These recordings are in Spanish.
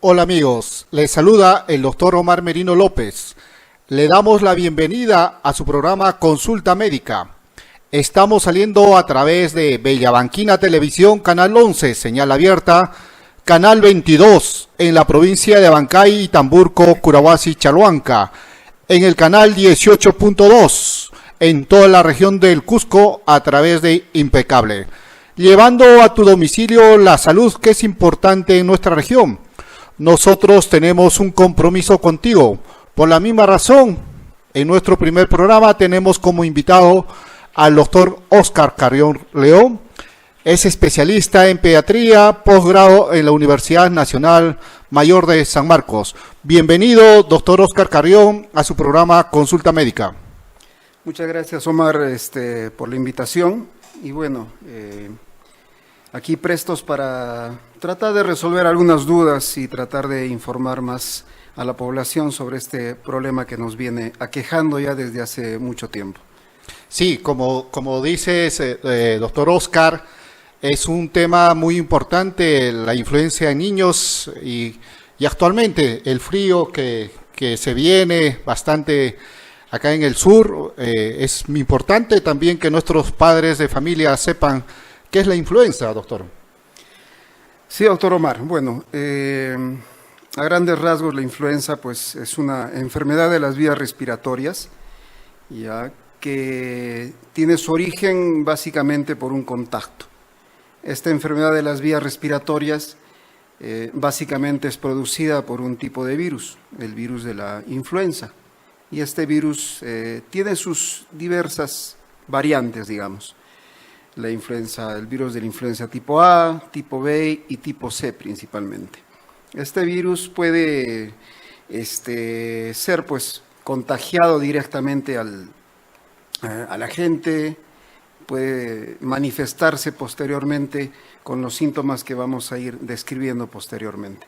Hola amigos, les saluda el doctor Omar Merino López. Le damos la bienvenida a su programa Consulta Médica. Estamos saliendo a través de Bellabanquina Televisión, Canal 11, señal abierta, Canal 22 en la provincia de Abancay, Tamburco, Curahuasi, Chalhuanca, en el canal 18.2 en toda la región del Cusco a través de Impecable, llevando a tu domicilio la salud que es importante en nuestra región. Nosotros tenemos un compromiso contigo. Por la misma razón, en nuestro primer programa tenemos como invitado al doctor Óscar Carrión León. Es especialista en pediatría, posgrado en la Universidad Nacional Mayor de San Marcos. Bienvenido, doctor Óscar Carrión, a su programa Consulta Médica. Muchas gracias, Omar, por la invitación. Y bueno, aquí prestos para tratar de resolver algunas dudas y tratar de informar más a la población sobre este problema que nos viene aquejando ya desde hace mucho tiempo. Sí, como dices, doctor Óscar, es un tema muy importante, la influencia en niños y actualmente el frío que se viene bastante acá en el sur. Es muy importante también que nuestros padres de familia sepan qué es la influenza, doctor. Sí, doctor Omar. Bueno, a grandes rasgos la influenza pues es una enfermedad de las vías respiratorias, ya que tiene su origen básicamente por un contacto. Esta enfermedad de las vías respiratorias básicamente es producida por un tipo de virus, el virus de la influenza. Y este virus tiene sus diversas variantes, digamos. El virus de la influenza tipo A, tipo B y tipo C principalmente. Este virus puede ser pues contagiado directamente a la gente, puede manifestarse posteriormente con los síntomas que vamos a ir describiendo posteriormente.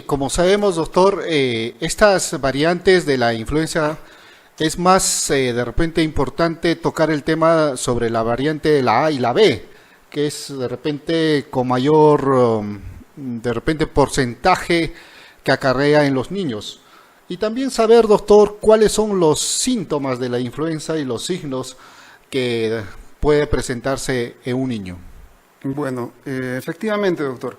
Como sabemos, doctor, estas variantes de la influenza, es más de repente importante tocar el tema sobre la variante de la A y la B, que es de repente con mayor porcentaje que acarrea en los niños. Y también saber, doctor, cuáles son los síntomas de la influenza y los signos que puede presentarse en un niño. Bueno, efectivamente, doctor.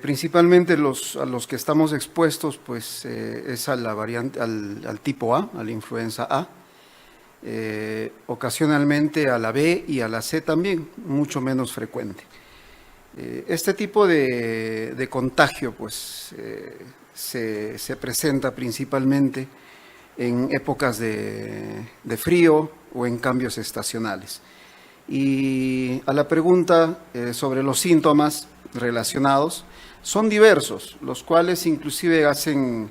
Principalmente a los que estamos expuestos pues es a la variante, al tipo A, a la influenza A, ocasionalmente a la B y a la C también, mucho menos frecuente. Este tipo de contagio pues se presenta principalmente en épocas de frío o en cambios estacionales. Y a la pregunta sobre los síntomas relacionados, son diversos, los cuales inclusive hacen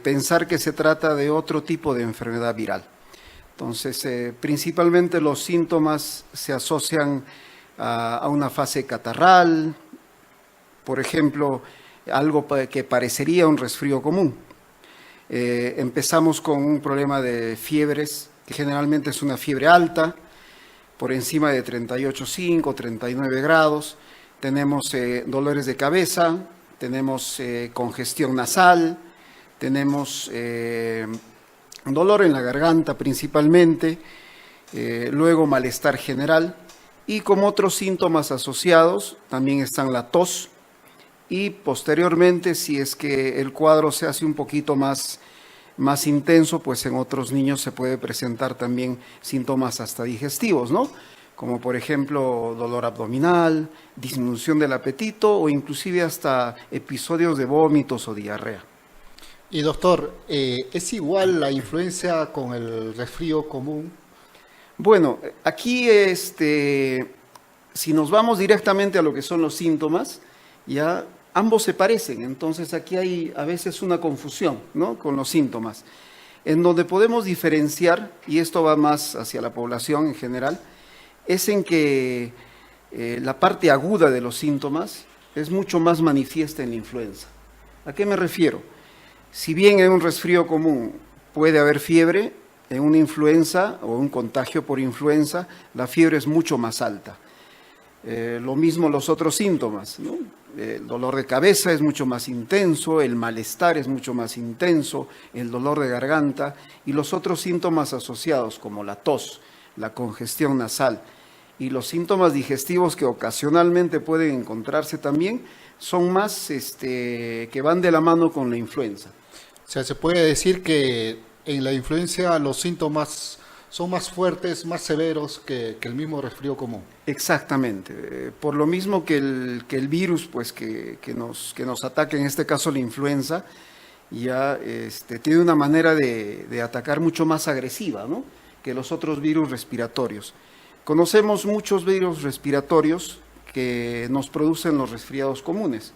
pensar que se trata de otro tipo de enfermedad viral. Entonces, principalmente los síntomas se asocian a una fase catarral, por ejemplo, algo que parecería un resfrío común. Empezamos con un problema de fiebres, que generalmente es una fiebre alta, por encima de 38,5, 39 grados. Tenemos dolores de cabeza, tenemos congestión nasal, tenemos dolor en la garganta principalmente, luego malestar general, y como otros síntomas asociados también están la tos, y posteriormente, si es que el cuadro se hace un poquito más intenso, pues en otros niños se puede presentar también síntomas hasta digestivos, ¿no? Como por ejemplo dolor abdominal, disminución del apetito o inclusive hasta episodios de vómitos o diarrea. Y doctor, ¿es igual la influenza con el resfrío común? Bueno, aquí si nos vamos directamente a lo que son los síntomas, ya ambos se parecen, entonces aquí hay a veces una confusión, ¿no?, con los síntomas. En donde podemos diferenciar, y esto va más hacia la población en general, es en que la parte aguda de los síntomas es mucho más manifiesta en la influenza. ¿A qué me refiero? Si bien en un resfrío común puede haber fiebre, en una influenza o un contagio por influenza, la fiebre es mucho más alta. Lo mismo los otros síntomas, ¿no? el dolor de cabeza es mucho más intenso, el malestar es mucho más intenso, el dolor de garganta y los otros síntomas asociados como la tos, la congestión nasal y los síntomas digestivos que ocasionalmente pueden encontrarse también son más que van de la mano con la influenza. O sea, se puede decir que en la influenza los síntomas son más fuertes, más severos que el mismo resfrío común. Exactamente, por lo mismo que el virus pues, que nos ataca, en este caso la influenza, ya tiene una manera de atacar mucho más agresiva, ¿no?, que los otros virus respiratorios. Conocemos muchos virus respiratorios que nos producen los resfriados comunes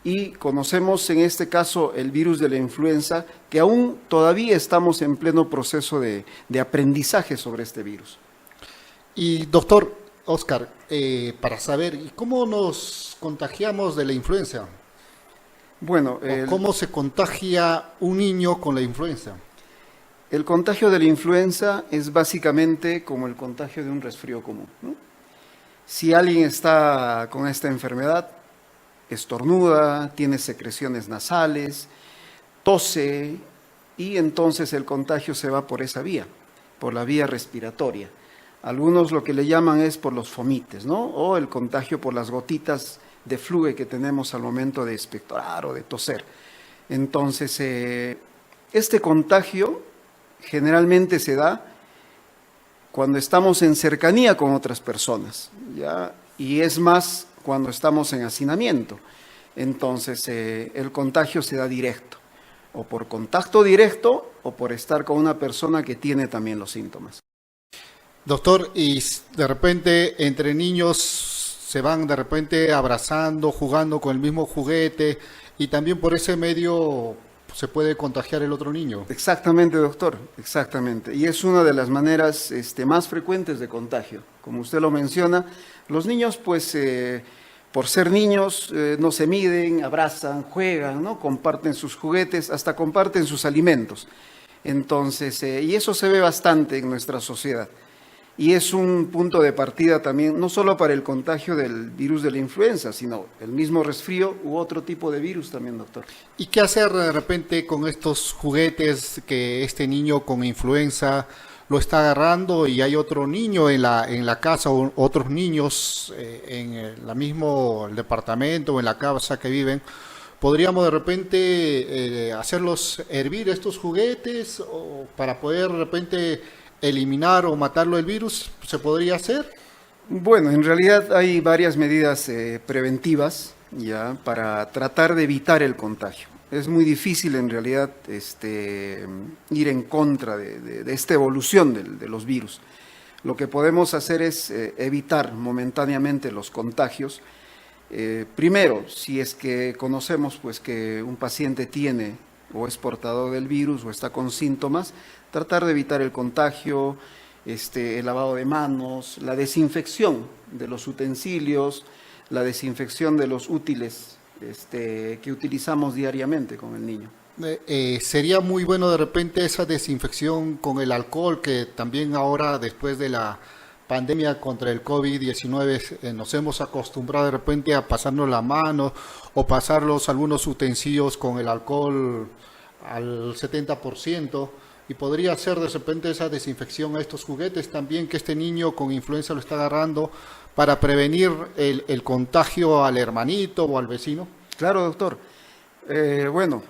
y conocemos en este caso el virus de la influenza, que aún todavía estamos en pleno proceso de aprendizaje sobre este virus. Y doctor Oscar, para saber, ¿cómo nos contagiamos de la influenza? Bueno, ¿cómo se contagia un niño con la influenza? El contagio de la influenza es básicamente como el contagio de un resfrío común, ¿no? Si alguien está con esta enfermedad, estornuda, tiene secreciones nasales, tose, y entonces el contagio se va por esa vía, por la vía respiratoria. Algunos lo que le llaman es por los fomites, ¿no?, o el contagio por las gotitas de flujo que tenemos al momento de expectorar o de toser. Entonces, este contagio generalmente se da cuando estamos en cercanía con otras personas, ¿ya? Y es más cuando estamos en hacinamiento. Entonces, el contagio se da directo, o por contacto directo, o por estar con una persona que tiene también los síntomas. Doctor, y de repente entre niños se van de repente abrazando, jugando con el mismo juguete, y también por ese medio se puede contagiar el otro niño. Exactamente, doctor, exactamente. Y es una de las maneras más frecuentes de contagio. Como usted lo menciona, los niños, pues, por ser niños, no se miden, abrazan, juegan, ¿no?, comparten sus juguetes, hasta comparten sus alimentos. Entonces, y eso se ve bastante en nuestra sociedad. Y es un punto de partida también, no solo para el contagio del virus de la influenza, sino el mismo resfrío u otro tipo de virus también, doctor. ¿Y qué hacer de repente con estos juguetes que este niño con influenza lo está agarrando y hay otro niño en la casa o otros niños en el mismo departamento o en la casa que viven? ¿Podríamos de repente hacerlos hervir estos juguetes o para poder de repente eliminar o matarlo el virus? ¿Se podría hacer? Bueno, en realidad hay varias medidas preventivas ya para tratar de evitar el contagio. Es muy difícil en realidad ir en contra de esta evolución de los virus. Lo que podemos hacer es evitar momentáneamente los contagios. Primero, si es que conocemos pues que un paciente tiene o es portador del virus o está con síntomas, tratar de evitar el contagio, el lavado de manos, la desinfección de los utensilios, la desinfección de los útiles que utilizamos diariamente con el niño. Sería muy bueno de repente esa desinfección con el alcohol, que también ahora después de la pandemia contra el COVID-19 nos hemos acostumbrado de repente a pasarnos la mano o pasarlos algunos utensilios con el alcohol al 70%, y podría hacer de repente esa desinfección a estos juguetes también, que este niño con influenza lo está agarrando, para prevenir el contagio al hermanito o al vecino. Claro, doctor. Bueno,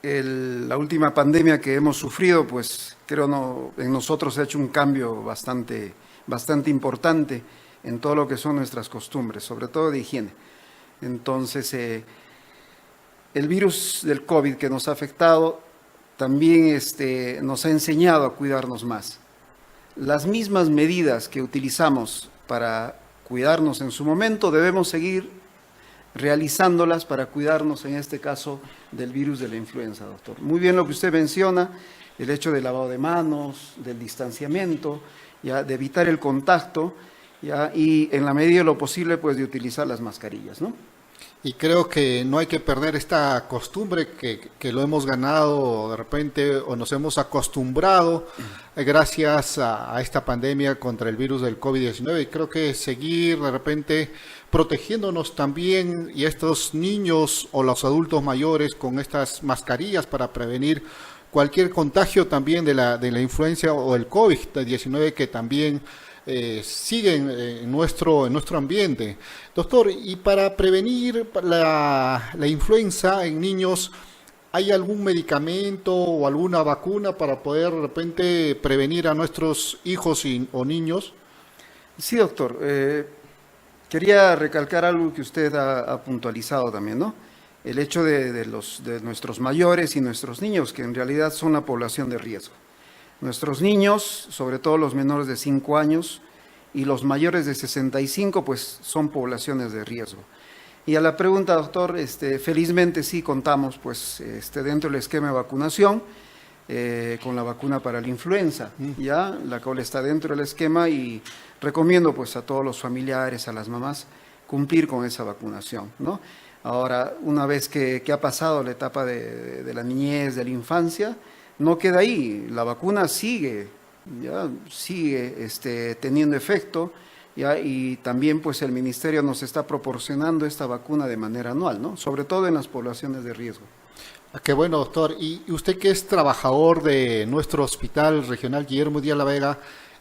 la última pandemia que hemos sufrido, pues creo en nosotros ha hecho un cambio bastante importante en todo lo que son nuestras costumbres, sobre todo de higiene. Entonces, el virus del COVID que nos ha afectado también nos ha enseñado a cuidarnos más. Las mismas medidas que utilizamos para cuidarnos en su momento, debemos seguir realizándolas para cuidarnos, en este caso, del virus de la influenza, doctor. Muy bien lo que usted menciona, el hecho del lavado de manos, del distanciamiento, ya, de evitar el contacto, ya, y en la medida de lo posible, pues, de utilizar las mascarillas, ¿no? Y creo que no hay que perder esta costumbre que lo hemos ganado de repente o nos hemos acostumbrado gracias a esta pandemia contra el virus del COVID-19. Y creo que seguir de repente protegiéndonos también y estos niños o los adultos mayores con estas mascarillas para prevenir cualquier contagio también de la influencia o el COVID-19 que también siguen en nuestro ambiente. Doctor, y para prevenir la influenza en niños, ¿hay algún medicamento o alguna vacuna para poder de repente prevenir a nuestros hijos o niños? Sí, doctor. Quería recalcar algo que usted ha puntualizado también, ¿no? El hecho de nuestros mayores y nuestros niños, que en realidad son la población de riesgo. Nuestros niños, sobre todo los menores de 5 años y los mayores de 65, pues son poblaciones de riesgo. Y a la pregunta, doctor, felizmente sí contamos pues dentro del esquema de vacunación con la vacuna para la influenza, ya la cual está dentro del esquema, y recomiendo pues a todos los familiares, a las mamás, cumplir con esa vacunación, ¿no? Ahora, una vez que ha pasado la etapa de la niñez, de la infancia, no queda ahí, la vacuna sigue teniendo efecto, ¿ya? Y también pues el Ministerio nos está proporcionando esta vacuna de manera anual, ¿no? Sobre todo en las poblaciones de riesgo. Qué bueno, doctor. Y usted que es trabajador de nuestro Hospital Regional Guillermo Díaz La Vega,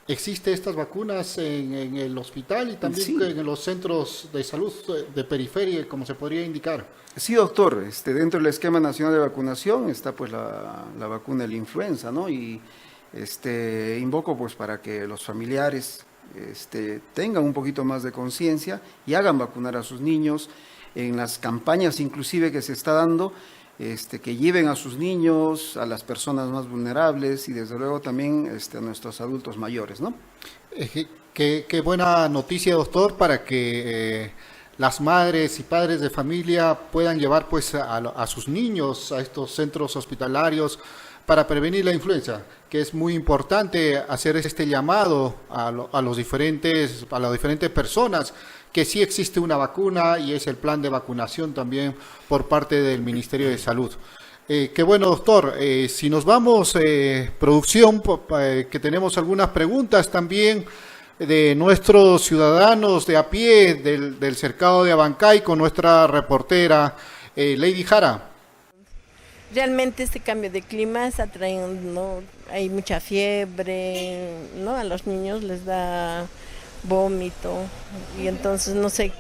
¿existe estas vacunas en el hospital y también Sí. en los centros de salud de periferia, como se podría indicar? Sí, doctor, dentro del esquema nacional de vacunación está pues la vacuna de la influenza, ¿no? Y invoco pues para que los familiares tengan un poquito más de conciencia y hagan vacunar a sus niños en las campañas inclusive que se está dando, que lleven a sus niños, a las personas más vulnerables y desde luego también a nuestros adultos mayores, ¿no? Qué buena noticia, doctor, para que las madres y padres de familia puedan llevar pues a sus niños a estos centros hospitalarios para prevenir la influenza, que es muy importante hacer este llamado a las diferentes personas, que sí existe una vacuna y es el plan de vacunación también por parte del Ministerio de Salud. Qué bueno, doctor. Si nos vamos, producción, que tenemos algunas preguntas también de nuestros ciudadanos de a pie del cercado de Abancay con nuestra reportera Lady Jara. Realmente este cambio de clima está trayendo, ¿no? Hay mucha fiebre, ¿no? A los niños les da vómito y entonces no sé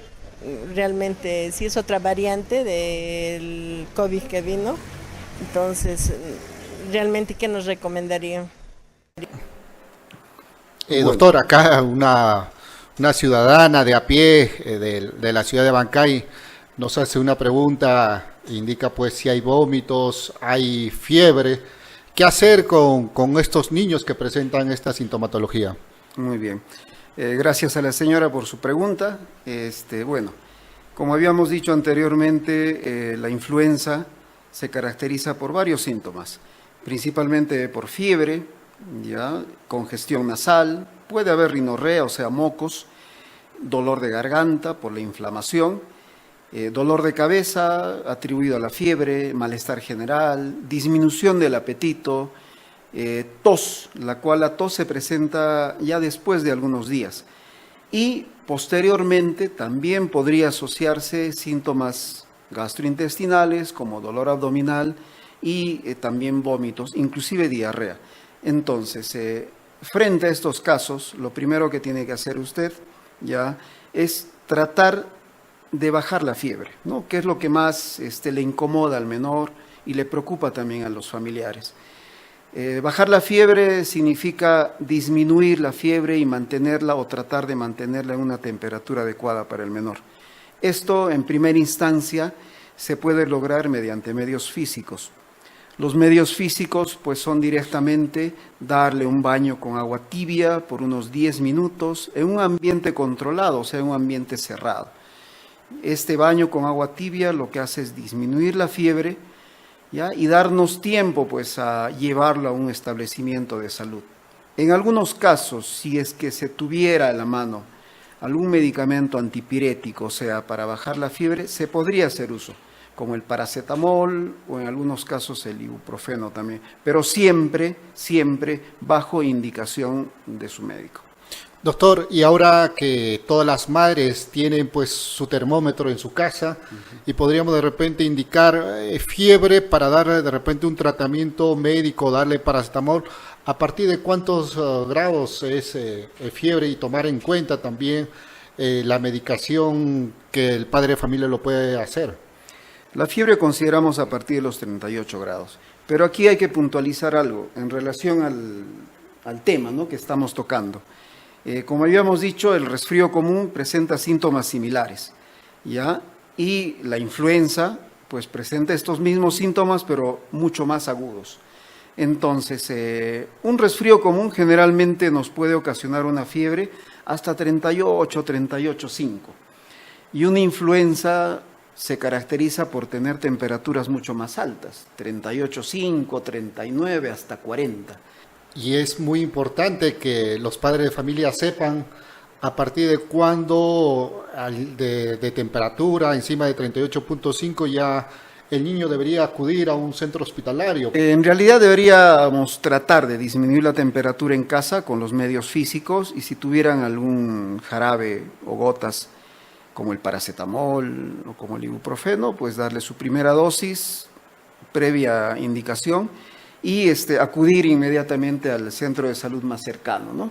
realmente si es otra variante del COVID que vino. Entonces, realmente, ¿qué nos recomendaría? Doctor, acá una ciudadana de a pie de la ciudad de Abancay nos hace una pregunta, indica pues si hay vómitos, hay fiebre. ¿Qué hacer con estos niños que presentan esta sintomatología? Muy bien. Gracias a la señora por su pregunta. Bueno, como habíamos dicho anteriormente, la influenza se caracteriza por varios síntomas, principalmente por fiebre, ya, congestión nasal, puede haber rinorrea, o sea, mocos, dolor de garganta por la inflamación, dolor de cabeza atribuido a la fiebre, malestar general, disminución del apetito, tos, la cual la tos se presenta ya después de algunos días. Y posteriormente también podría asociarse síntomas gastrointestinales como dolor abdominal y también vómitos, inclusive diarrea. Entonces, frente a estos casos, lo primero que tiene que hacer usted ya es tratar de bajar la fiebre, ¿no? Que es lo que más le incomoda al menor y le preocupa también a los familiares. Bajar la fiebre significa disminuir la fiebre y mantenerla o tratar de mantenerla en una temperatura adecuada para el menor. Esto, en primera instancia, se puede lograr mediante medios físicos. Los medios físicos pues son directamente darle un baño con agua tibia por unos 10 minutos en un ambiente controlado, o sea, en un ambiente cerrado. Este baño con agua tibia lo que hace es disminuir la fiebre, ¿ya? Y darnos tiempo pues a llevarlo a un establecimiento de salud. En algunos casos, si es que se tuviera a la mano algún medicamento antipirético, o sea, para bajar la fiebre, se podría hacer uso, como el paracetamol o en algunos casos el ibuprofeno también, pero siempre, siempre bajo indicación de su médico. Doctor, y ahora que todas las madres tienen pues su termómetro en su casa y podríamos de repente indicar fiebre para darle de repente un tratamiento médico, darle paracetamol, ¿a partir de cuántos grados es fiebre? Y tomar en cuenta también la medicación que el padre de familia lo puede hacer. La fiebre consideramos a partir de los 38 grados, pero aquí hay que puntualizar algo en relación al tema, ¿no?, que estamos tocando. Como habíamos dicho, el resfrío común presenta síntomas similares, ¿ya? Y la influenza, pues presenta estos mismos síntomas, pero mucho más agudos. Entonces, un resfrío común generalmente nos puede ocasionar una fiebre hasta 38, 38,5. Y una influenza se caracteriza por tener temperaturas mucho más altas, 38,5, 39, hasta 40. Y es muy importante que los padres de familia sepan a partir de cuándo de temperatura encima de 38,5 ya el niño debería acudir a un centro hospitalario. En realidad deberíamos tratar de disminuir la temperatura en casa con los medios físicos, y si tuvieran algún jarabe o gotas como el paracetamol o como el ibuprofeno, pues darle su primera dosis previa indicación y acudir inmediatamente al centro de salud más cercano, ¿no?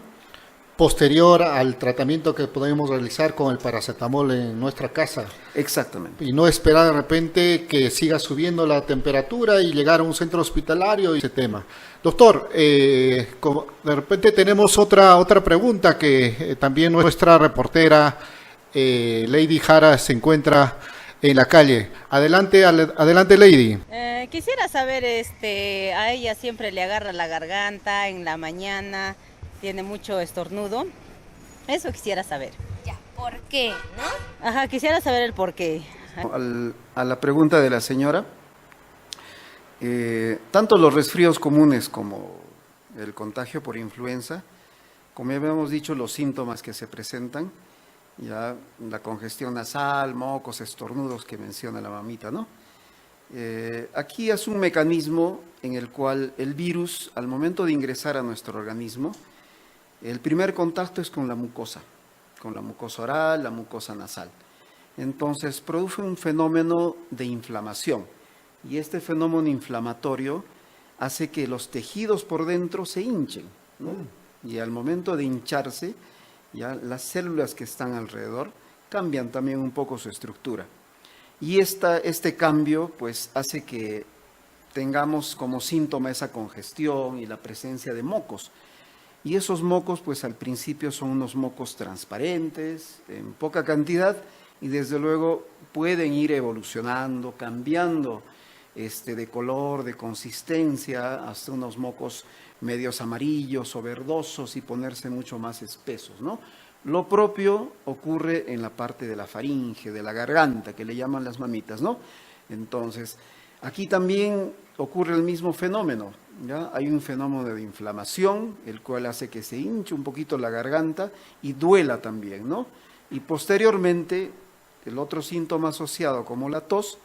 Posterior al tratamiento que podemos realizar con el paracetamol en nuestra casa. Exactamente. Y no esperar de repente que siga subiendo la temperatura y llegar a un centro hospitalario y ese tema. Doctor, de repente tenemos otra pregunta que también nuestra reportera Lady Jara se encuentra en la calle. Adelante, Lady. Quisiera saber, a ella siempre le agarra la garganta en la mañana, tiene mucho estornudo. Eso quisiera saber. Ya, ¿por qué, no? Ajá, quisiera saber el por qué. A la pregunta de la señora, tanto los resfríos comunes como el contagio por influenza, como ya habíamos dicho, los síntomas que se presentan, ya la congestión nasal, mocos, estornudos que menciona la mamita, ¿no? Aquí es un mecanismo en el cual el virus, al momento de ingresar a nuestro organismo, el primer contacto es con la mucosa oral, la mucosa nasal. Entonces produce un fenómeno de inflamación, y este fenómeno inflamatorio hace que los tejidos por dentro se hinchen, ¿no? Y al momento de hincharse, ya las células que están alrededor cambian también un poco su estructura. Y este cambio pues hace que tengamos como síntoma esa congestión y la presencia de mocos. Y esos mocos pues al principio son unos mocos transparentes, en poca cantidad, y desde luego pueden ir evolucionando, cambiando de color, de consistencia, hasta unos mocos medios amarillos o verdosos y ponerse mucho más espesos, ¿no? Lo propio ocurre en la parte de la faringe, de la garganta, que le llaman las mamitas, ¿no? Entonces, aquí también ocurre el mismo fenómeno, ¿ya? Hay un fenómeno de inflamación, el cual hace que se hinche un poquito la garganta y duela también, ¿no? Y posteriormente, el otro síntoma asociado como la tos,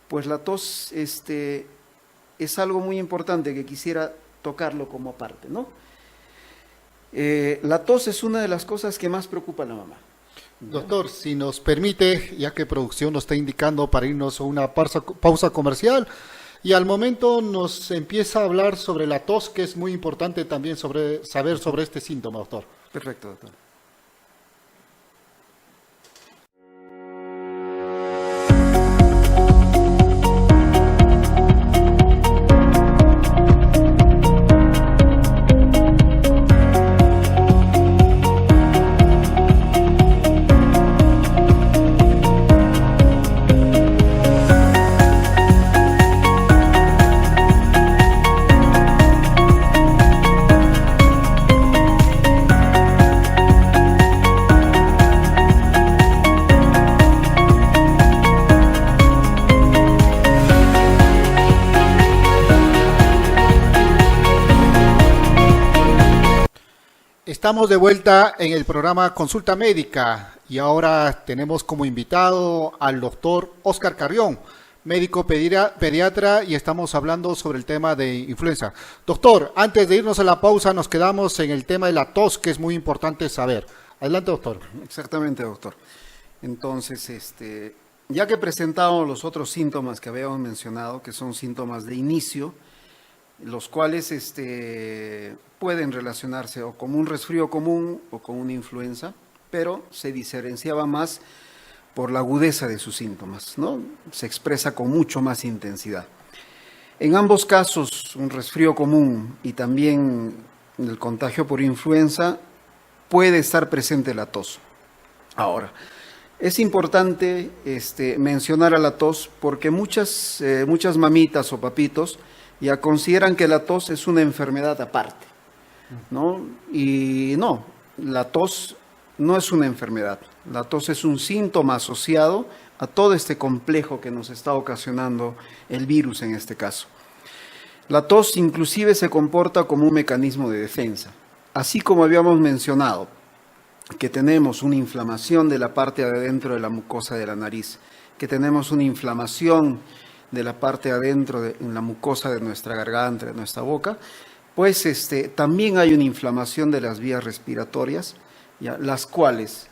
pues la tos es algo muy importante que quisiera tocarlo como parte, ¿no? La tos es una de las cosas que más preocupa a la mamá. Doctor, si nos permite, ya que producción nos está indicando para irnos a una pausa comercial, y al momento nos empieza a hablar sobre la tos, que es muy importante también saber sobre este síntoma, doctor. Perfecto, doctor. Estamos de vuelta en el programa Consulta Médica y ahora tenemos como invitado al doctor Óscar Carrión, médico pediatra, y estamos hablando sobre el tema de influenza. Doctor, antes de irnos a la pausa nos quedamos en el tema de la tos, que es muy importante saber. Adelante, doctor. Exactamente, doctor. Entonces, ya que presentamos los otros síntomas que habíamos mencionado, que son síntomas de inicio, los cuales pueden relacionarse o con un resfrío común o con una influenza, pero se diferenciaba más por la agudeza de sus síntomas, ¿no? Se expresa con mucho más intensidad. En ambos casos, un resfrío común y también el contagio por influenza, puede estar presente la tos. Ahora, es importante mencionar a la tos porque muchas mamitas o papitos ya consideran que la tos es una enfermedad aparte, ¿no? Y no, la tos no es una enfermedad. La tos es un síntoma asociado a todo este complejo que nos está ocasionando el virus en este caso. La tos inclusive se comporta como un mecanismo de defensa. Así como habíamos mencionado que tenemos una inflamación de la parte de adentro de la mucosa de la nariz, que tenemos una inflamación de la parte de adentro en la mucosa de nuestra garganta, de nuestra boca, pues también hay una inflamación de las vías respiratorias, ¿ya? Las cuales,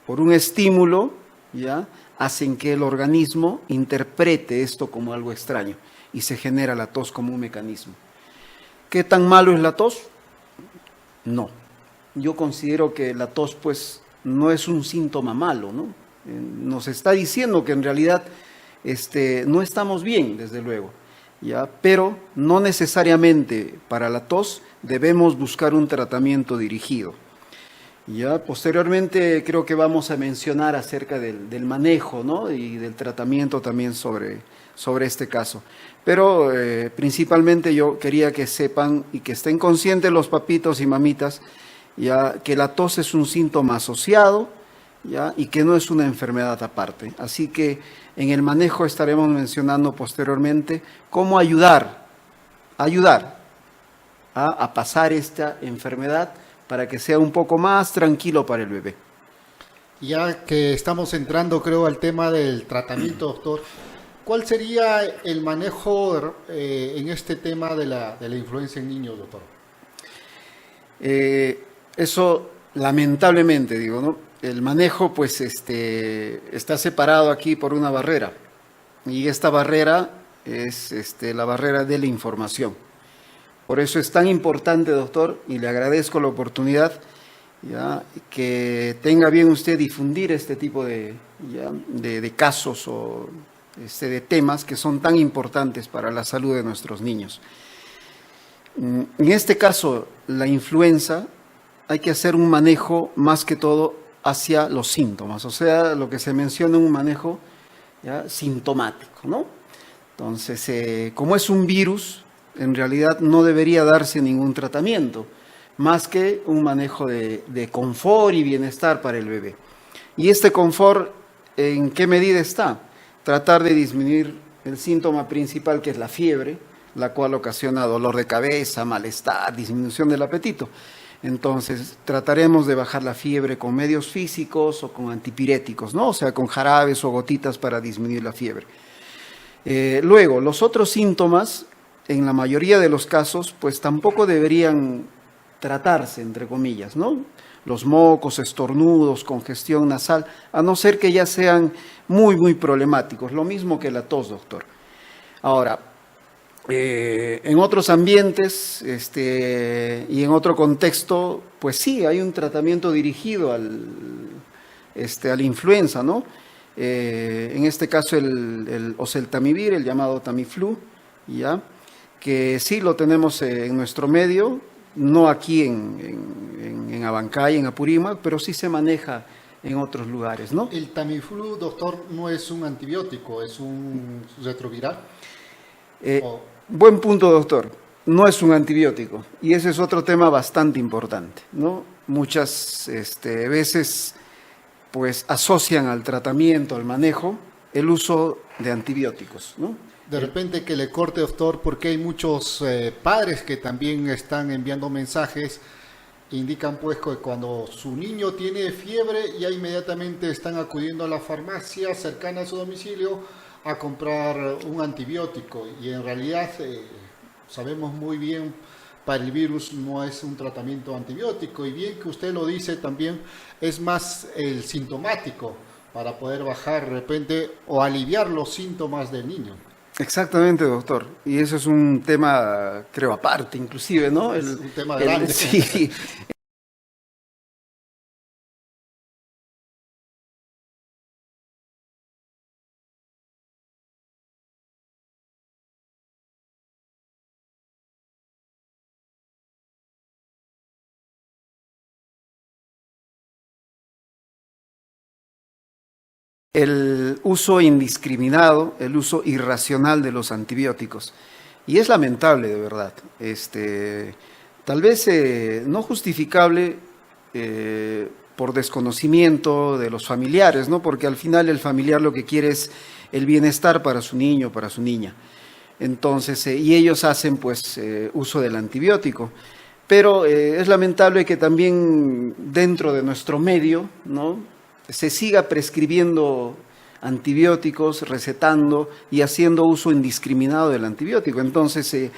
por un estímulo, ¿ya?, hacen que el organismo interprete esto como algo extraño y se genera la tos como un mecanismo. ¿Qué tan malo es la tos? No. Yo considero que la tos, pues, no es un síntoma malo, ¿no? Nos está diciendo que en realidad no estamos bien, desde luego, ¿ya? Pero no necesariamente para la tos debemos buscar un tratamiento dirigido. Ya posteriormente creo que vamos a mencionar acerca del manejo, ¿no?, y del tratamiento también sobre este caso. Pero principalmente yo quería que sepan y que estén conscientes los papitos y mamitas, ya que la tos es un síntoma asociado, ya, y que no es una enfermedad aparte. Así que en el manejo estaremos mencionando posteriormente cómo ayudar a pasar esta enfermedad para que sea un poco más tranquilo para el bebé. Ya que estamos entrando, creo, al tema del tratamiento, doctor, ¿cuál sería el manejo en este tema de la influenza en niños, doctor? Eso, lamentablemente, digo, ¿no? El manejo, pues, está separado aquí por una barrera, y esta barrera es la barrera de la información. Por eso es tan importante, doctor, y le agradezco la oportunidad, ya, que tenga bien usted difundir este tipo de casos o de temas que son tan importantes para la salud de nuestros niños. En este caso, la influenza, hay que hacer un manejo más que todo hacia los síntomas, o sea, lo que se menciona en un manejo, ya, sintomático, ¿no? Entonces, como es un virus, en realidad no debería darse ningún tratamiento, más que un manejo de confort y bienestar para el bebé. Y este confort, ¿en qué medida está? Tratar de disminuir el síntoma principal, que es la fiebre, la cual ocasiona dolor de cabeza, malestar, disminución del apetito. Entonces, trataremos de bajar la fiebre con medios físicos o con antipiréticos, ¿no? O sea, con jarabes o gotitas para disminuir la fiebre. Luego, los otros síntomas, en la mayoría de los casos, pues tampoco deberían tratarse, entre comillas, ¿no? Los mocos, estornudos, congestión nasal, a no ser que ya sean muy, muy problemáticos. Lo mismo que la tos, doctor. Ahora, en otros ambientes y en otro contexto, pues sí, hay un tratamiento dirigido a la influenza, ¿no? En este caso el oseltamivir, el llamado Tamiflu, ¿ya?, que sí lo tenemos en nuestro medio, no aquí en Abancay, en Apurímac, pero sí se maneja en otros lugares, ¿no? El Tamiflu, doctor, no es un antibiótico, es un retroviral. Buen punto, doctor. No es un antibiótico, y ese es otro tema bastante importante, ¿no? Muchas veces pues asocian al tratamiento, al manejo, el uso de antibióticos, ¿no? De repente que le corte, doctor, porque hay muchos padres que también están enviando mensajes indican pues que cuando su niño tiene fiebre ya inmediatamente están acudiendo a la farmacia cercana a su domicilio a comprar un antibiótico, y en realidad sabemos muy bien, para el virus no es un tratamiento antibiótico, y bien que usted lo dice también, es más el sintomático para poder bajar de repente o aliviar los síntomas del niño. Exactamente, doctor. Y eso es un tema, creo, aparte inclusive, ¿no? Es un tema grande. Sí. El uso indiscriminado, el uso irracional de los antibióticos. Y es lamentable, de verdad. Tal vez no justificable por desconocimiento de los familiares, ¿no? Porque al final el familiar lo que quiere es el bienestar para su niño, para su niña. Entonces, y ellos hacen pues uso del antibiótico. Pero es lamentable que también dentro de nuestro medio, ¿no?, se siga prescribiendo antibióticos, recetando y haciendo uso indiscriminado del antibiótico. Entonces,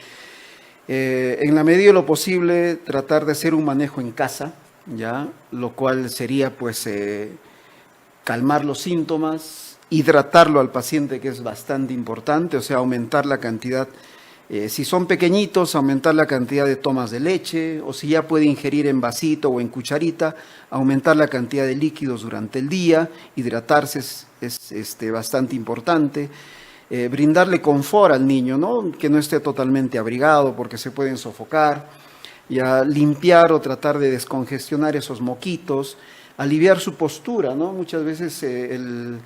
en la medida de lo posible, tratar de hacer un manejo en casa, ¿ya? Lo cual sería pues calmar los síntomas, hidratarlo al paciente, que es bastante importante, o sea, aumentar la cantidad. Si son pequeñitos, aumentar la cantidad de tomas de leche, o si ya puede ingerir en vasito o en cucharita, aumentar la cantidad de líquidos durante el día. Hidratarse es bastante importante. Brindarle confort al niño, ¿no?, que no esté totalmente abrigado porque se pueden sofocar. Ya limpiar o tratar de descongestionar esos moquitos, aliviar su postura, ¿no? Muchas veces el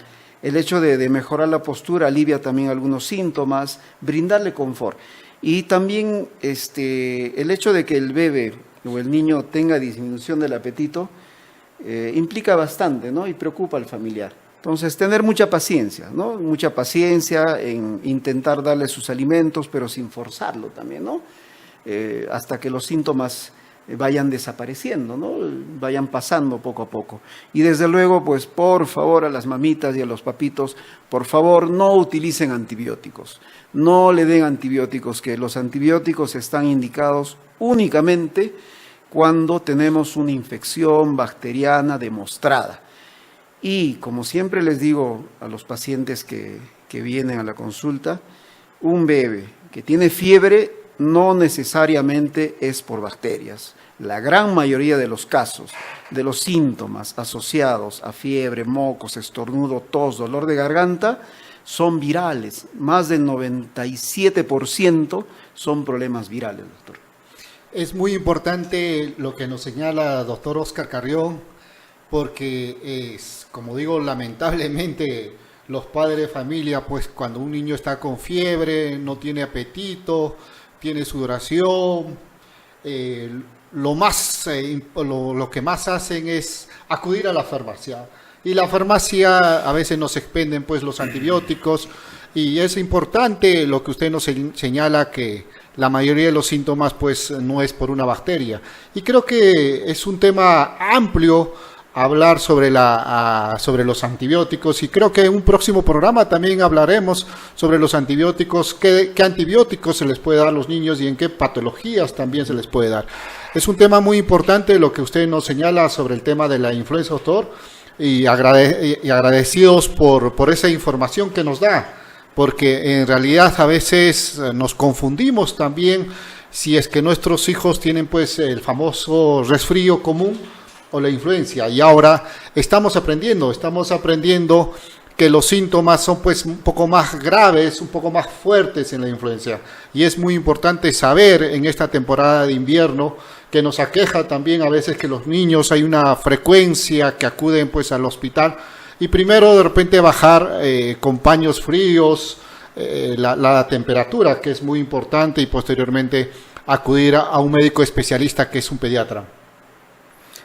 hecho de mejorar la postura alivia también algunos síntomas, brindarle confort. Y también el hecho de que el bebé o el niño tenga disminución del apetito implica bastante, ¿no?, y preocupa al familiar. Entonces, tener mucha paciencia, ¿no?, mucha paciencia en intentar darle sus alimentos, pero sin forzarlo también, ¿no?, hasta que los síntomas vayan desapareciendo, ¿no?, vayan pasando poco a poco. Y desde luego, pues por favor, a las mamitas y a los papitos, por favor, no utilicen antibióticos, no le den antibióticos, que los antibióticos están indicados únicamente cuando tenemos una infección bacteriana demostrada. Y como siempre les digo a los pacientes que vienen a la consulta, un bebé que tiene fiebre no necesariamente es por bacterias. La gran mayoría de los casos, de los síntomas asociados a fiebre, mocos, estornudo, tos, dolor de garganta, son virales. Más del 97% son problemas virales, doctor. Es muy importante lo que nos señala el doctor Oscar Carrión, porque es, como digo, lamentablemente los padres de familia, pues cuando un niño está con fiebre, no tiene apetito, tiene sudoración, lo que más hacen es acudir a la farmacia. Y la farmacia a veces nos expenden pues los antibióticos, y es importante lo que usted nos señala, que la mayoría de los síntomas pues no es por una bacteria. Y creo que es un tema amplio hablar sobre los antibióticos, y creo que en un próximo programa también hablaremos sobre los antibióticos, qué antibióticos se les puede dar a los niños y en qué patologías también se les puede dar. Es un tema muy importante lo que usted nos señala sobre el tema de la influenza, doctor, y agradecidos por esa información que nos da, porque en realidad a veces nos confundimos también si es que nuestros hijos tienen pues el famoso resfrío común o la influencia, y ahora estamos aprendiendo que los síntomas son pues un poco más graves, un poco más fuertes en la influencia, y es muy importante saber en esta temporada de invierno que nos aqueja también a veces que los niños hay una frecuencia que acuden pues al hospital, y primero de repente bajar con paños fríos la temperatura, que es muy importante, y posteriormente acudir a un médico especialista que es un pediatra.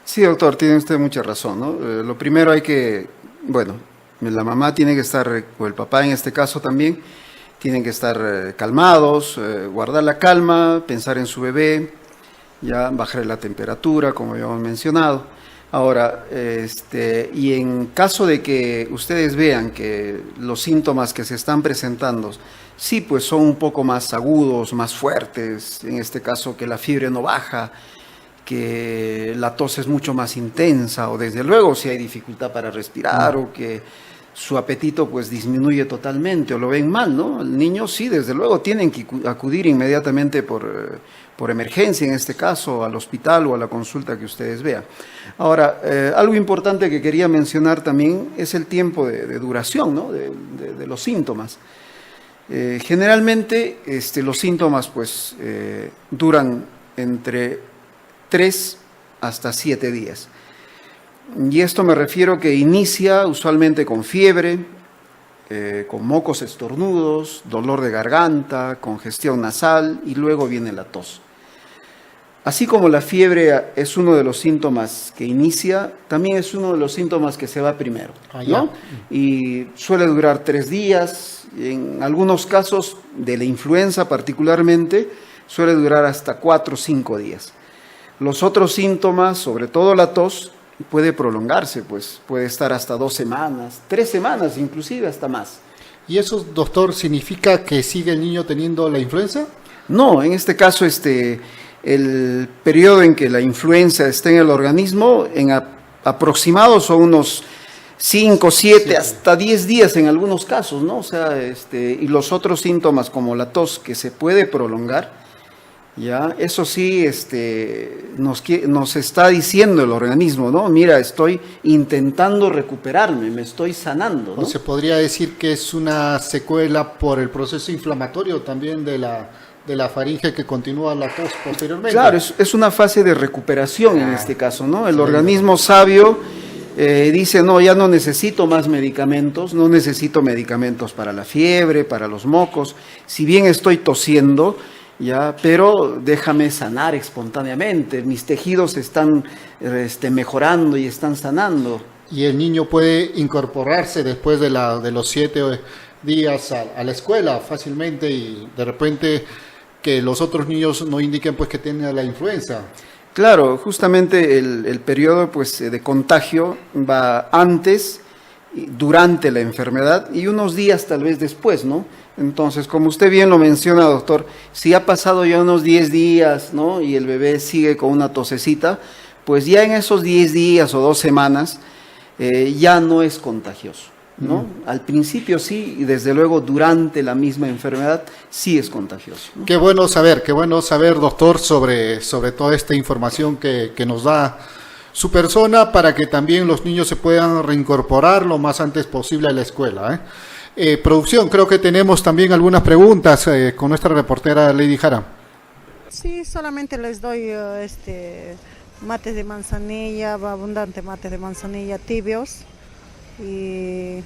Sí, doctor, tiene usted mucha razón, ¿no? Lo primero la mamá tiene que estar, o el papá en este caso también, tienen que estar calmados, guardar la calma, pensar en su bebé, ya bajarle la temperatura, como habíamos mencionado. Ahora, y en caso de que ustedes vean que los síntomas que se están presentando, sí, pues son un poco más agudos, más fuertes, en este caso que la fiebre no baja, que la tos es mucho más intensa, o desde luego si hay dificultad para respirar, o que su apetito pues disminuye totalmente, o lo ven mal, ¿no? El niño sí, desde luego tienen que acudir inmediatamente por emergencia, en este caso, al hospital o a la consulta que ustedes vean. Ahora, algo importante que quería mencionar también es el tiempo de duración, ¿no? de los síntomas. Generalmente los síntomas pues duran entre 3 hasta 7 días. Y esto me refiero que inicia usualmente con fiebre, con mocos estornudos, dolor de garganta, congestión nasal y luego viene la tos. Así como la fiebre es uno de los síntomas que inicia, también es uno de los síntomas que se va primero, ¿no? Y suele durar 3 días, en algunos casos de la influenza particularmente, suele durar hasta 4 o 5 días. Los otros síntomas, sobre todo la tos, puede prolongarse, pues puede estar hasta 2 semanas, 3 semanas, inclusive hasta más. ¿Y eso, doctor, significa que sigue el niño teniendo la influenza? No, en este caso, el periodo en que la influenza está en el organismo, en aproximados son unos 5, 7, hasta 10 días en algunos casos, ¿no? O sea, y los otros síntomas como la tos que se puede prolongar, ya, eso sí, nos está diciendo el organismo, ¿no? Mira, estoy intentando recuperarme, me estoy sanando, ¿no? ¿O se podría decir que es una secuela por el proceso inflamatorio también de la faringe que continúa la tos posteriormente? Claro, es una fase de recuperación en este caso, ¿no? El organismo sabio dice, no, ya no necesito más medicamentos, no necesito medicamentos para la fiebre, para los mocos, si bien estoy tosiendo, ya, pero déjame sanar espontáneamente, mis tejidos están mejorando y están sanando. Y el niño puede incorporarse después de los 7 días a la escuela fácilmente, y de repente que los otros niños no indiquen pues que tienen la influenza. Claro, justamente el periodo pues de contagio va antes, durante la enfermedad y unos días tal vez después, ¿no? Entonces, como usted bien lo menciona, doctor, si ha pasado ya unos 10 días, ¿no? Y el bebé sigue con una tosecita, pues ya en esos 10 días o 2 semanas ya no es contagioso, ¿no? Al principio sí, y desde luego durante la misma enfermedad sí es contagioso, ¿no? Qué bueno saber, doctor, sobre toda esta información que nos da su persona, para que también los niños se puedan reincorporar lo más antes posible a la escuela, producción, creo que tenemos también algunas preguntas con nuestra reportera Lady Jara. Sí, solamente les doy mates de manzanilla, abundante mates de manzanilla tibios, y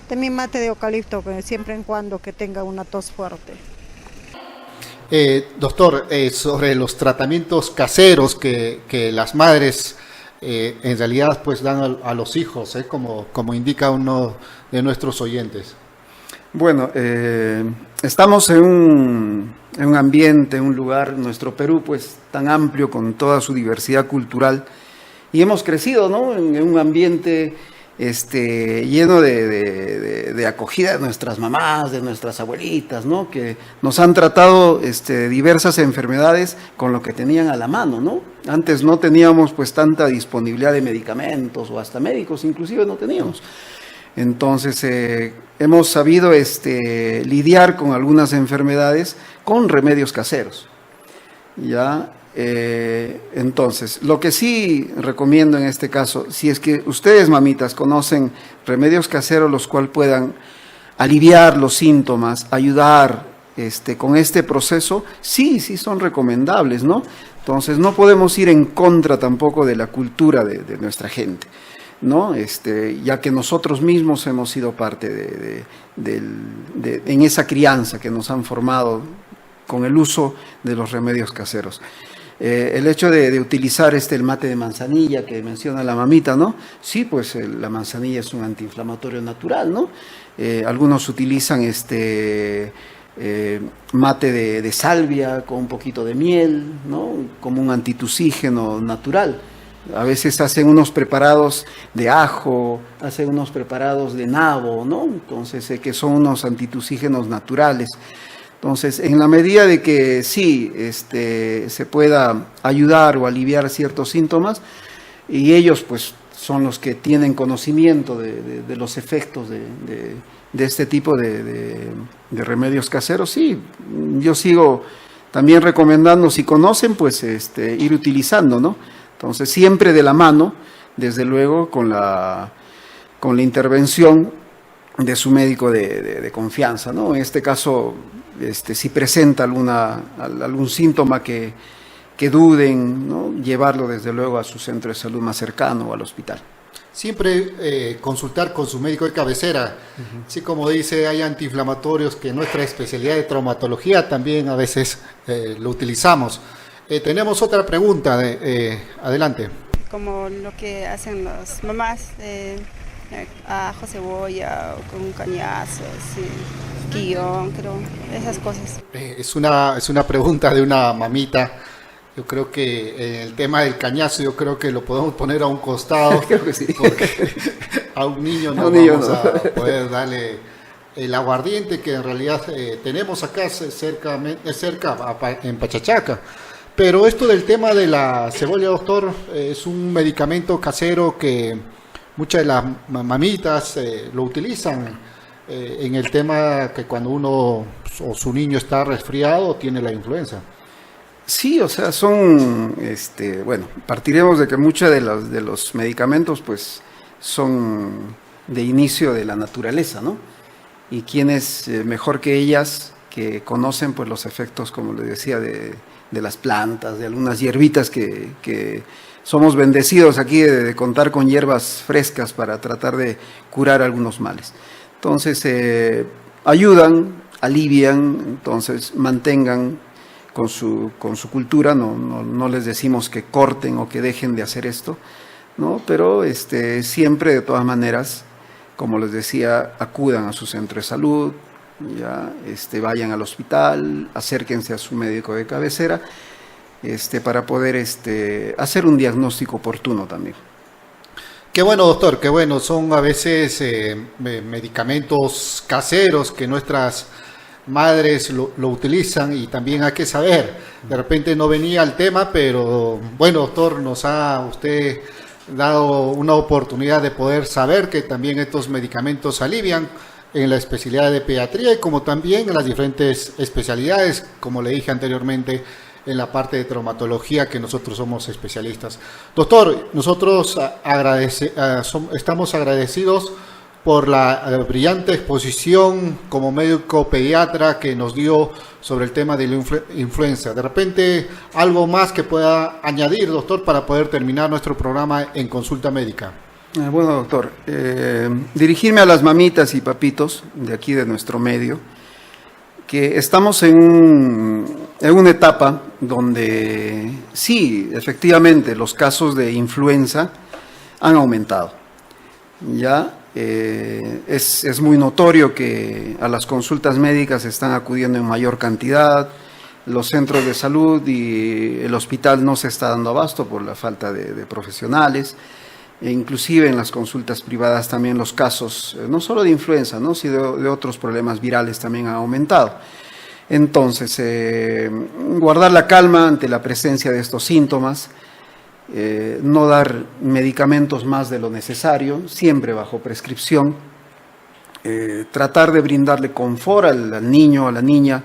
también mate de eucalipto, siempre en cuando que tenga una tos fuerte. Doctor, sobre los tratamientos caseros que las madres en realidad pues dan a los hijos, como indica uno de nuestros oyentes. Bueno, estamos en un ambiente, un lugar, nuestro Perú pues tan amplio con toda su diversidad cultural, y hemos crecido, ¿no? En un ambiente lleno de acogida de nuestras mamás, de nuestras abuelitas, ¿no? Que nos han tratado diversas enfermedades con lo que tenían a la mano, ¿no? Antes no teníamos pues tanta disponibilidad de medicamentos, o hasta médicos inclusive no teníamos. Entonces hemos sabido lidiar con algunas enfermedades con remedios caseros, ¿ya? Entonces, lo que sí recomiendo en este caso, si es que ustedes, mamitas, conocen remedios caseros los cuales puedan aliviar los síntomas, ayudar con este proceso, sí son recomendables, ¿no? Entonces, no podemos ir en contra tampoco de la cultura de nuestra gente, ¿no? Ya que nosotros mismos hemos sido parte en esa crianza que nos han formado con el uso de los remedios caseros. El hecho de utilizar el mate de manzanilla que menciona la mamita, ¿no? Sí, pues la manzanilla es un antiinflamatorio natural, ¿no? Algunos utilizan mate de salvia con un poquito de miel, ¿no? Como un antitusígeno natural. A veces hacen unos preparados de ajo, hacen unos preparados de nabo, ¿no? Entonces, que son unos antitusígenos naturales. Entonces, en la medida de que sí se pueda ayudar o aliviar ciertos síntomas, y ellos pues son los que tienen conocimiento de los efectos de este tipo de remedios caseros, sí, yo sigo también recomendando, si conocen, pues ir utilizando, ¿no? Entonces, siempre de la mano, desde luego, con la intervención de su médico de confianza, ¿no? En este caso, si presenta algún síntoma que duden, ¿no? Llevarlo desde luego a su centro de salud más cercano o al hospital. Siempre consultar con su médico de cabecera. Así como dice, hay antiinflamatorios que en nuestra especialidad de traumatología también a veces lo utilizamos. Tenemos otra pregunta, adelante. Como lo que hacen las mamás, ajo, cebolla, con un cañazo, así, guión, creo, esas cosas. Es una pregunta de una mamita. Yo creo que el tema del cañazo, yo creo que lo podemos poner a un costado. Creo que sí. Porque a un niño no vamos a poder darle el aguardiente que en realidad tenemos acá cerca en Pachachaca. Pero esto del tema de la cebolla, doctor, es un medicamento casero que muchas de las mamitas lo utilizan en el tema que cuando uno o su niño está resfriado tiene la influenza. Sí, o sea, son, bueno, partiremos de que muchos de los medicamentos, pues, son de inicio de la naturaleza, ¿no? Y quienes mejor que ellas, que conocen, pues, los efectos, como les decía, de las plantas, de algunas hierbitas que somos bendecidos aquí de contar con hierbas frescas para tratar de curar algunos males. Entonces, ayudan, alivian, entonces mantengan con su cultura, no les decimos que corten o que dejen de hacer esto, ¿no? Pero siempre de todas maneras, como les decía, acudan a su centro de salud, ya vayan al hospital, acérquense a su médico de cabecera, para poder hacer un diagnóstico oportuno también. Qué bueno, doctor, qué bueno. Son a veces medicamentos caseros que nuestras madres lo utilizan y también hay que saber. De repente no venía al tema, pero bueno, doctor, nos ha usted dado una oportunidad de poder saber que también estos medicamentos alivian en la especialidad de pediatría y como también en las diferentes especialidades, como le dije anteriormente, en la parte de traumatología que nosotros somos especialistas. Doctor, nosotros estamos agradecidos por la brillante exposición como médico pediatra que nos dio sobre el tema de la influenza. De repente, algo más que pueda añadir, doctor, para poder terminar nuestro programa en consulta médica. Bueno, doctor, dirigirme a las mamitas y papitos de aquí de nuestro medio, que estamos en una etapa donde sí, efectivamente, los casos de influenza han aumentado. Ya es muy notorio que a las consultas médicas están acudiendo en mayor cantidad, los centros de salud y el hospital no se está dando abasto por la falta de profesionales. E inclusive en las consultas privadas también los casos, no solo de influenza, ¿no? Sino de otros problemas virales también han aumentado. Entonces, guardar la calma ante la presencia de estos síntomas, no dar medicamentos más de lo necesario, siempre bajo prescripción, tratar de brindarle confort al niño o a la niña,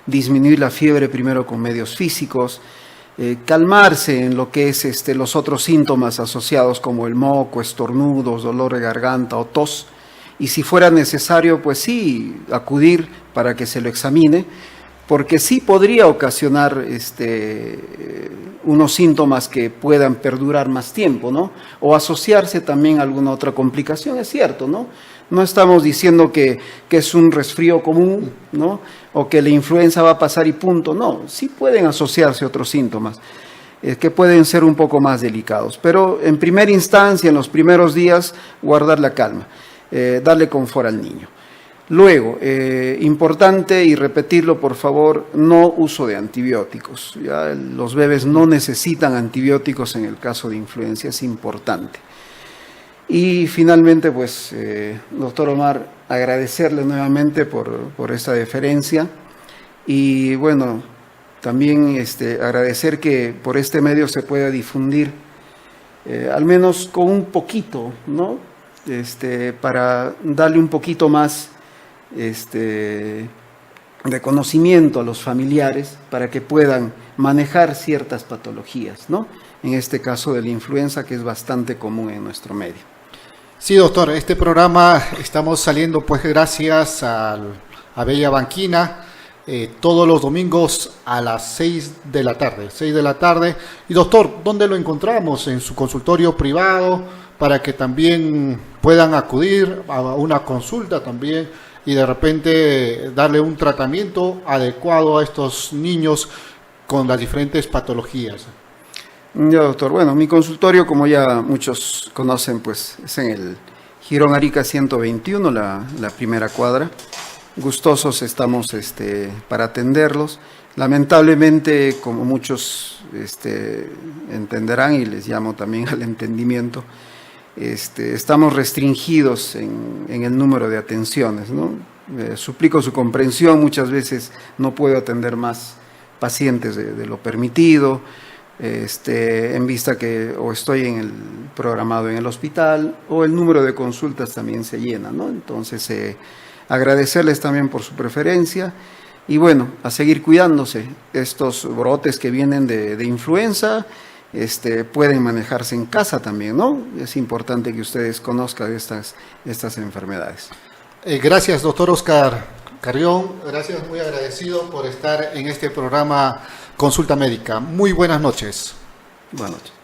disminuir la fiebre primero con medios físicos, calmarse en lo que es los otros síntomas asociados como el moco, estornudos, dolor de garganta o tos, y si fuera necesario, pues sí, acudir para que se lo examine, porque sí podría ocasionar unos síntomas que puedan perdurar más tiempo, ¿no? O asociarse también a alguna otra complicación, es cierto, ¿no? No estamos diciendo que es un resfrío común, ¿no? O que la influenza va a pasar y punto, no. Sí pueden asociarse otros síntomas que pueden ser un poco más delicados. Pero en primera instancia, en los primeros días, guardar la calma, darle confort al niño. Luego, importante y repetirlo por favor, no uso de antibióticos. Ya los bebés no necesitan antibióticos en el caso de influenza, es importante. Y finalmente, pues, doctor Omar, agradecerle nuevamente por esta deferencia y bueno, también agradecer que por este medio se pueda difundir, al menos con un poquito, ¿no? Para darle un poquito más de conocimiento a los familiares para que puedan manejar ciertas patologías, ¿no? En este caso de la influenza, que es bastante común en nuestro medio. Sí, doctor, este programa estamos saliendo pues gracias a Bella Banquina, todos los domingos a las 6 de la tarde. Y doctor, ¿dónde lo encontramos? En su consultorio privado, para que también puedan acudir a una consulta también y de repente darle un tratamiento adecuado a estos niños con las diferentes patologías. Ya, doctor. Bueno, mi consultorio, como ya muchos conocen, pues es en el Jirón Arica 121, la primera cuadra. Gustosos estamos para atenderlos. Lamentablemente, como muchos entenderán, y les llamo también al entendimiento, estamos restringidos en el número de atenciones, ¿no? Suplico su comprensión, muchas veces no puedo atender más pacientes de lo permitido, en vista que o estoy programado en el hospital o el número de consultas también se llena, ¿no? Entonces, agradecerles también por su preferencia y bueno, a seguir cuidándose. Estos brotes que vienen de influenza pueden manejarse en casa también, ¿no? Es importante que ustedes conozcan estas enfermedades. Gracias, doctor Oscar Carrión. Gracias, muy agradecido por estar en este programa Consulta Médica. Muy buenas noches. Buenas noches.